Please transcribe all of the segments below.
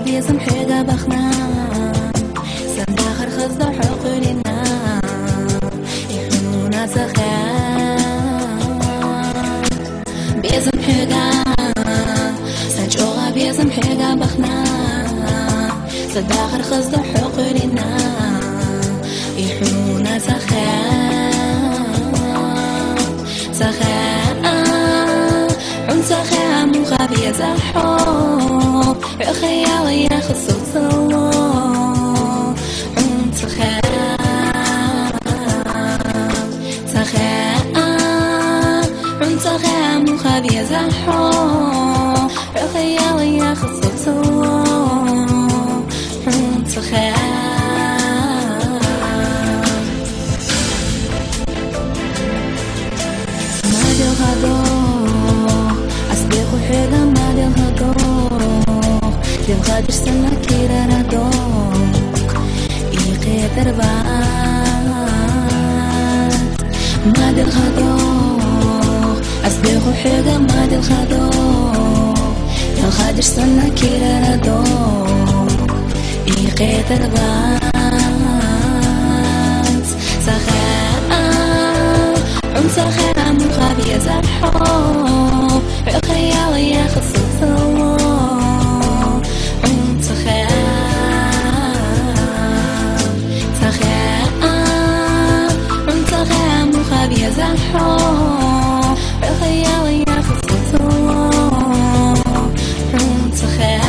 بيزم حيقة بخنا سنداخر خزدو حقلنا يحنونا سخان بيزم حيقة سنجوغا بيزم حيقة بخنا سنداخر خزدو حقلنا يحنونا سخان عن سخان مخابي زحو خيالي يا خصوص الله عن سخان عن سخان مخابي زحو خيالي يا خصوص الله عن سخان ما دي الغدو أسبيخ حيدا ما دي الغدو الغادر سنة كيرا ندوك يقدر بعد ما دي الغدوك أسبيخو حاجة ما دي الغدوك الغادر سنة كيرا ندوك يقدر بعد سخاء عن سخاء مخابي زحو خيالي يا خصوص الله مخابي زحو خيالي يا خصوص الله عن سخان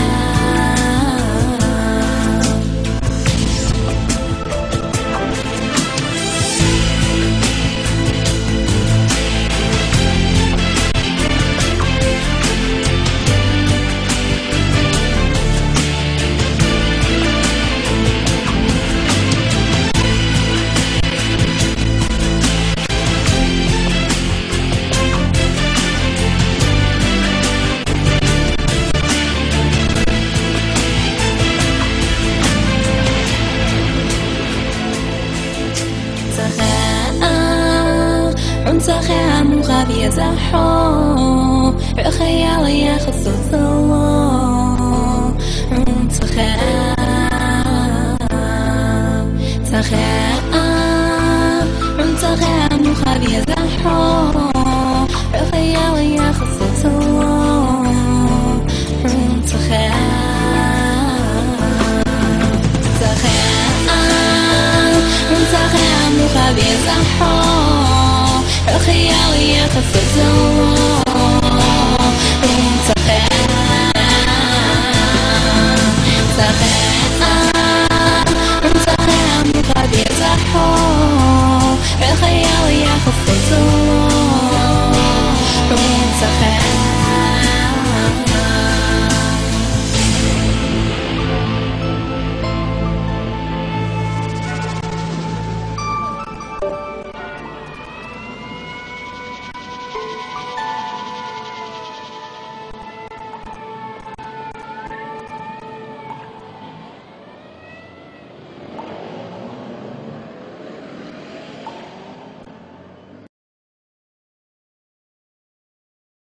سخان مخابي زحو خيالي يا خصوص الله عن سخان عن سخان مخابي زحو خيالي يا خصوص الله عن سخان عن سخان مخابي زحو خيالي يا خصوص الله عن سخان